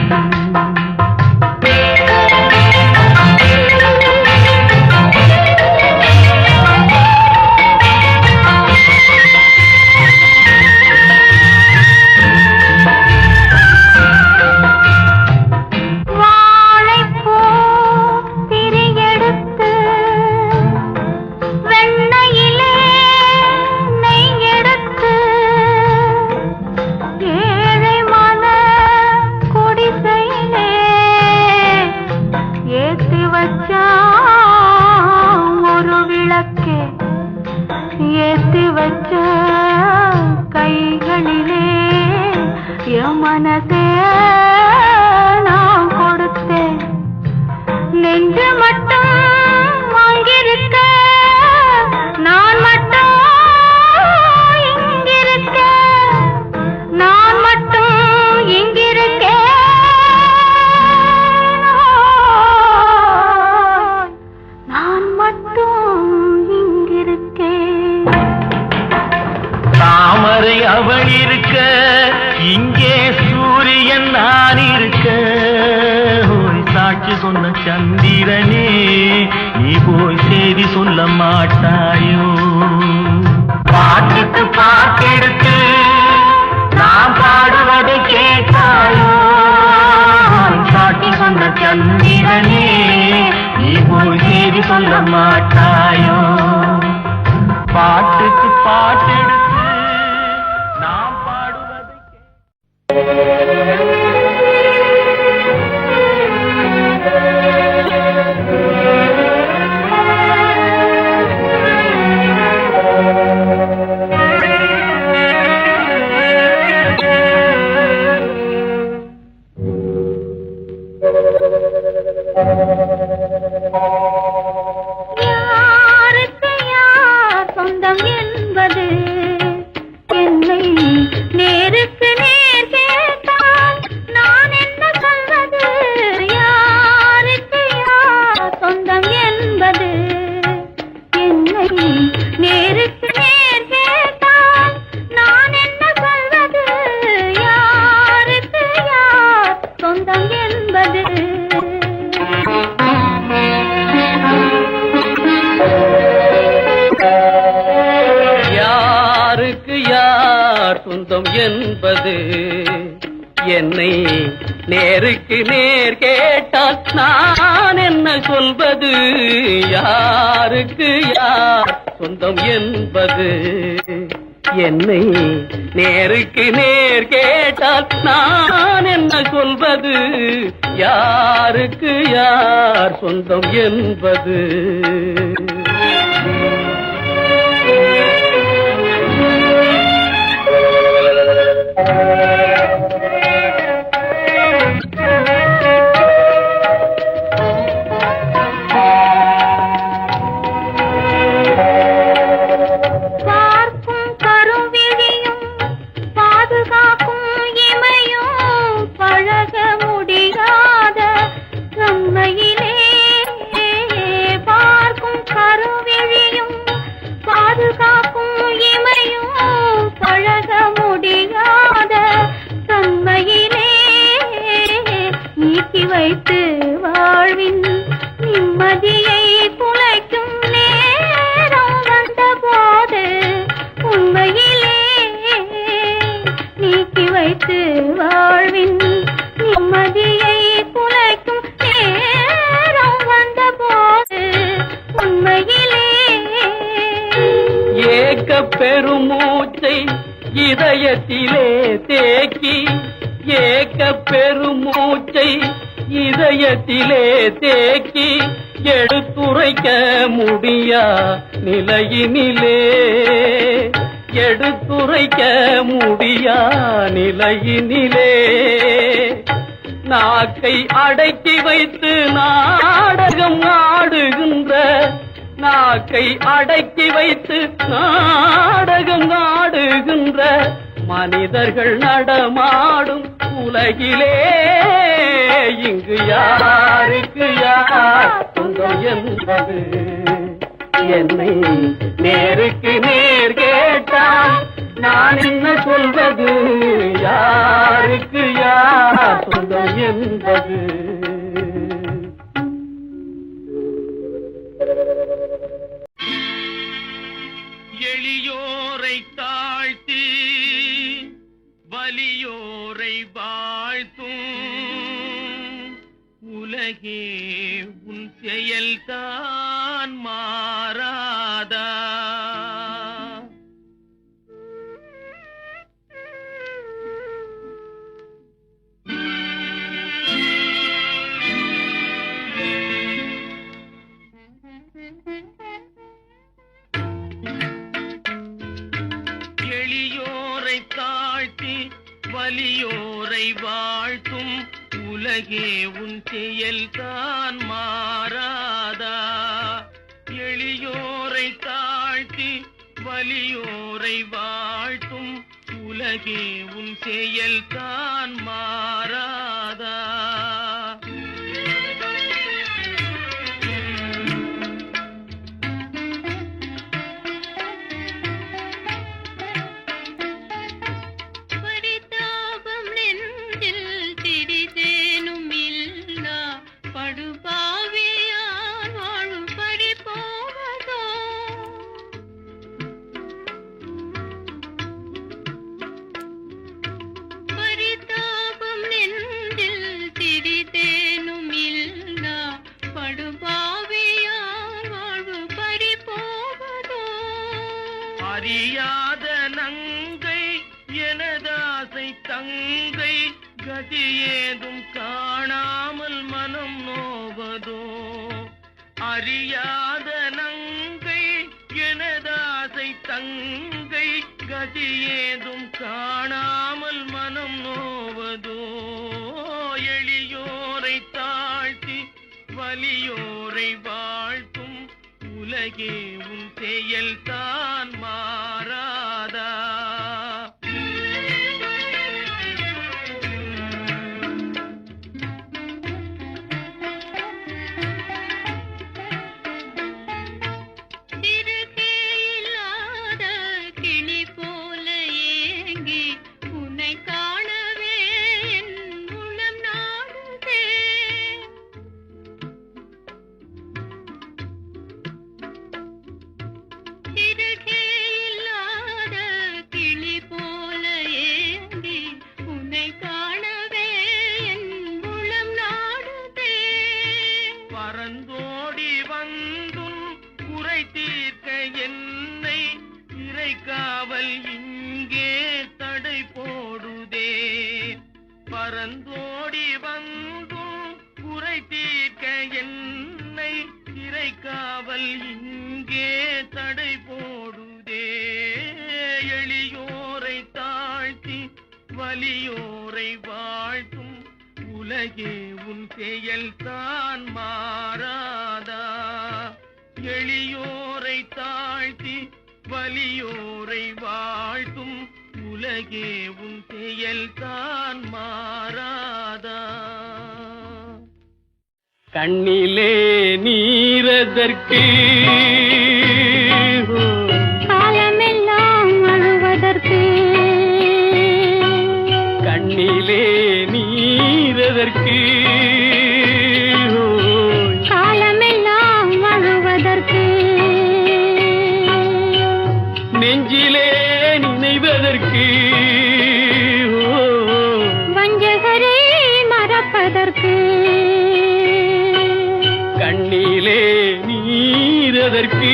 ஏத்தி வச்ச கைகளிலே என் மனசே நான் கொடுத்தேன் நெஞ்சு மட்டும் வாங்கியிருக்க நான் மட்டும் இங்கிருக்க நான் மட்டும் இங்கிருக்கேன் நான் மட்டும் தாமரை அவள் இருக்க இங்கே சூரியன் நான் இருக்க சாட்சி சொன்ன சந்திரனே நீ போய் செய்தி சொல்ல மாட்டாயோ பாட்டுக்கு பாட்டெடுத்து நான் பாடுவதை கேட்டாயோ சாட்சி சொன்ன சந்திரனே நீ போய் செய்தி சொல்ல மாட்டாயோ பாட்டுக்கு பாட்டெடுத்து நாம் பாடுவதை சொந்தம் என்பது என்னை நேருக்கு நேர் கேட்டால் நான் என்ன சொல்வது யாருக்கு யார் சொந்தம் என்பது என்னை நேருக்கு நேர் கேட்டால் நான் என்ன சொல்வது யாருக்கு யார் சொந்தம் என்பது யாருக்கு யார் சொந்தம் என்பது என்னை நேருக்கு நேர் கேட்டால் நான் என்ன சொல்வது யாருக்கு யார் சொந்தம் என்பது என்னை நேருக்கு நேர் கேட்டால் நான் என்ன சொல்வது யாருக்கு யார் சொந்தம் என்பது வைத்து வாழ்வின் நிம்மதியை குலைக்கும் நேரம் வந்த போது உண்மையிலே நீக்கி வைத்து வாழ்வின் நிம்மதியை குலைக்கும் நேரம் வந்த போது உண்மையிலே ஏக்க பெருமூச்சை இதயத்திலே தேக்கி ஏக்க பெருமூச்சை இதயத்திலே தேக்கி எடுத்துரைக்க முடியா நிலையினிலே எடுத்துரைக்க முடியா நிலையினிலே நாக்கை அடக்கி வைத்து நாடகம் ஆடுகின்ற நாக்கை அடக்கி வைத்து நாடகம் ஆடுகின்ற மனிதர்கள் நடமாடும் உலகிலே இங்கு யாருக்கு யார் சொந்தம் என்பது என்னை நேருக்கு நேர் கேட்டால் நான் என்ன சொல்வது யாருக்கு யார் சொந்தம் என்பது எளியோரை தாழ்த்தி வலியோரை வாழ்த்தும் உலகே உன் செயல்தான் மாறாதா எளியோரை தாழ்த்தி வலியோரை வாழ்த்தும் உலகே உன் செயல்தான் மாறாதா எளியோரை தாழ்த்தி வலியோரை வாழ்த்தும் உலகே உன் செயல்தான் மாறாதா அறியாத நங்கை எனதாசை தங்கை கதியேதும் காணாமல் மனம் நோவதோ அறியாத நங்கை எனதாசை தங்கை கதியேதும் காணாமல் மனம் நோவதோ எளியோரை தாழ்த்தி வலியோரை வாழ்த்தும் உலகே உன் செயல்தான் மாறாதா? பறந்தோடி வந்தும் குறை தீர்க்க என்னை இறைக்காவல் இங்கே தடை போடுதே. பறந்தோடி வந்தும் குறை தீர்க்க என்னை இறைக்காவல் இங்கே தடை போடுதே. எளியோரை தாழ்த்தி வலியோரை வாழ்த்தும் உலகே உன் செயல்தான் மாறாதா? எளியோரை தாழ்த்தி வலியோரை வாழ்த்தும் உலகே உன் செயல்தான் மாறாதா? கண்ணிலே நீரதற்கு காலமெல்லாம் அழுவதற்கு, கண்ணிலே நீரதற்கு காலமெல்லாம் அழுவதற்கு, நெஞ்சிலே நினைவதற்கு, வஞ்சகரே மறப்பதற்கு, கண்ணிலே நீரதற்கு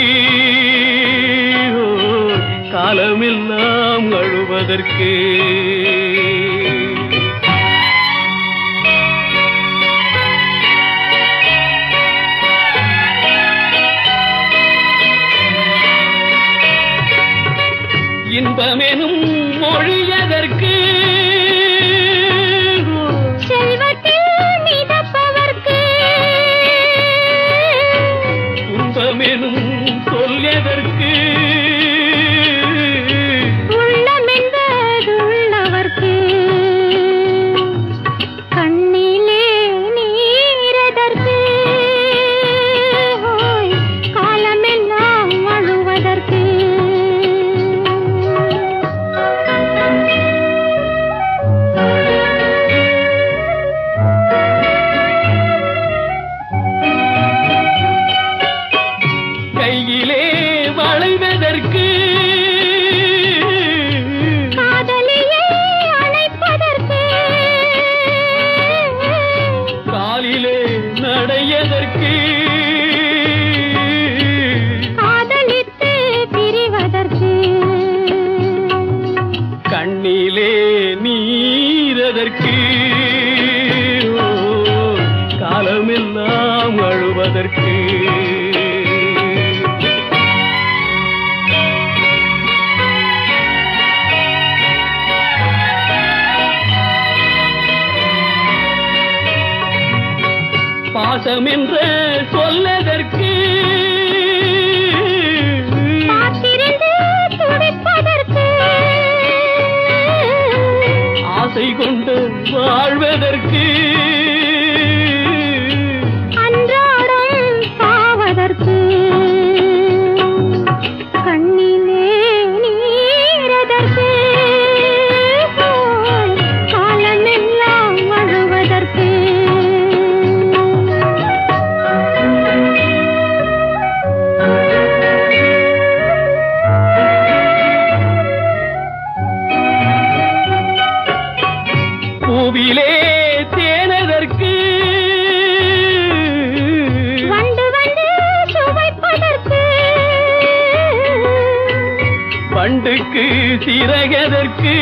காலமெல்லாம் அழுவதற்கு. இன்பமெனும் மொழியதற்கு, செல்வத்தில் மிதப்பவர்க்கு, துன்பமெனும் சொல்யதற்கு, உள்ளமென்பதுள்ளவர்க்கு, கண்ணிலே நீரதற்கு, காலமெல்லாம் அழுவதற்கு. கையிலே வளைவதற்கு, காதலியை அணைப்பதற்கு, காலிலே நடையதற்கு, காதலித்து பிரிவதற்கு, கண்ணிலே நீரதற்கு காலமெல்லாம் அழுவதற்கு. பாசம் என்ற சொல்லதற்கு, காத்திருந்து துடிப்பதற்கு, ஆசை கொண்டு வாழ்வதற்கு, அன்றாடம் சாவதற்கு, கண்ணிலே நீரதற்கு, காலமெல்லாம் அழுவதற்கு. பூவிலே தேனதற்கு, வண்டு வந்து சுவைப்பதற்கு, பண்டுக்கு சிறகதற்கு,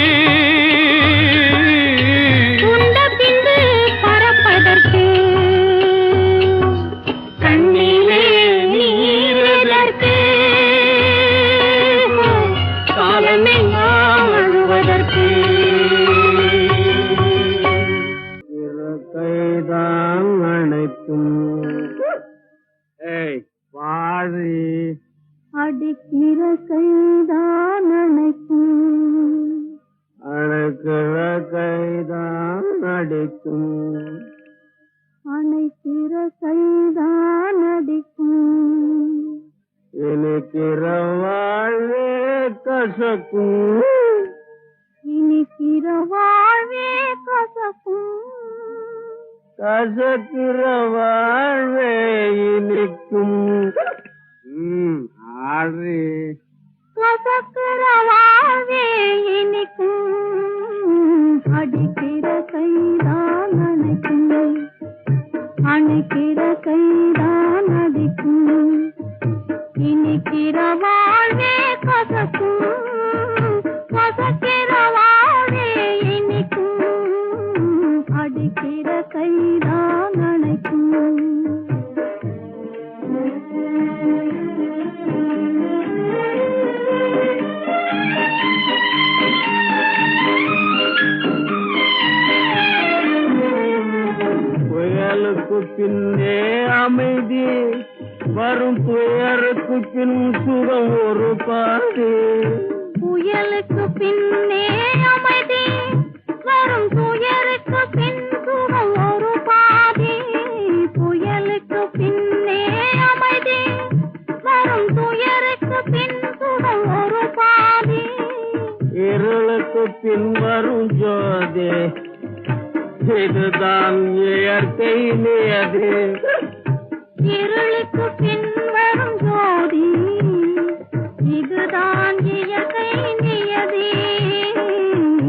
உண்ட பின்பு பறப்பதற்கு, கண்ணிலே நீரதற்கு காலமெல்லாம் அழுவதற்கு. கைதான் அணைக்கும் வாழி அடிக்கிற கைதான் அணைக்கும், அழைக்கிற கைதான் அடிக்கும், அணைக்கிற கைதான் அடிக்கும், இனிக்கிற வாழ்வே கசக்கும், இனிக்கிற வாழ்வே கசக்கும், கசக்கிற வாழ்வே இனிக்கும். ஆறு கசக்கிற வாழ்வே இனிக்கும், அடிக்கிற கைதான் அணைக்கும், அணைக்கிற கைதான் அடிக்கும், இனிக்கிற வாழ்வே கசக்கும், கசக்கிற வாழ்வே இனிக்கும், அடிக்கிற கைதான் அணைக்கும். புயலுக்கு பின்னே அமைதி வரும், துயருக்கு பின் சுகம் ஒரு பாதி, புயலுக்கு பின்னே அமைதி வரும், துயருக்கு பின் சுகம் ஒரு பாதி, புயலுக்கு பின்னே அமைதி வரும், துயருக்கு பின் சுகம் ஒரு பாதி, இருளுக்கு பின் வரும் ஜோதி, இதுதான் இயற்கை நியதி, இருளுக்கு பின் வரும் ஜோதி, இதுதான் இயற்கை நியதி,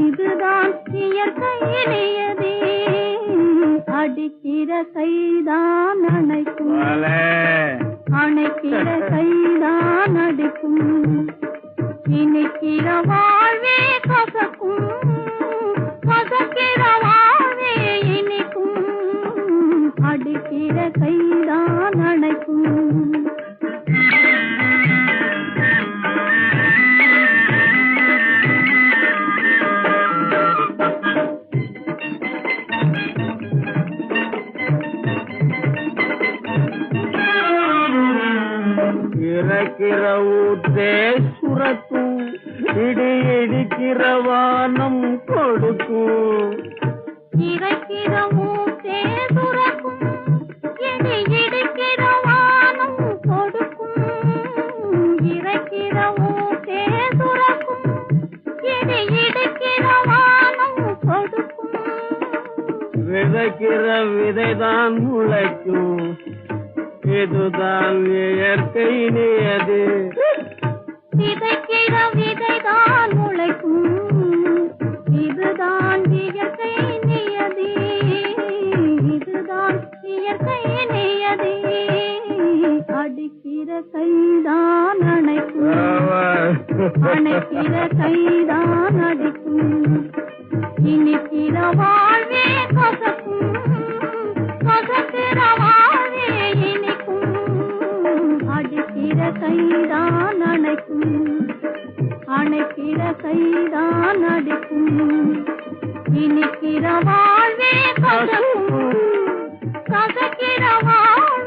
இதுதான் இயற்கை நியதி, அடிக்கிற கைதான் அணைக்கும், அணைக்கிற கைதான் அடிக்கும், இனிக்கிற வாழ்வே கசக்கும், கசக்கிற வாழ்வே இனிக்கும், அடிக்கிற கைதான் அணைக்கும். இறக்கிற ஊற்றே சுரக்கும், இடி இடிக்கிற வானம் கொடுக்கும், இறைக்கிற ஊற்றே சுரக்கும், இடி இடிக்கிற வானம் கொடுக்கும், இறைக்கிற ஊற்றே சுரக்கும், இடி இடிக்கிற வானம் கொடுக்கும், விதைக்கிற விதைதான் முளைக்கும், இதுதான் இயற்கை நியதி, விதைக்கிற விதைதான் முளைக்கும், இதுதான் இயற்கை நியதி, இதுதான் இயற்கை நியதி, அடிக்கிற கைதான் அணைக்கும், அணைக்கிற கைதான் அடிக்கும், இனிக்கிற வாழ்வே கசக்கும், கசக்கிற வாழ்வே இனிக்கும், அடிக்கிற கைதான் அணைக்கும், அணைக்கிற கைதான் அடிக்கும், இனிக்கிற வாழ்வே கசக்கும், கசக்கிற வாழ்வே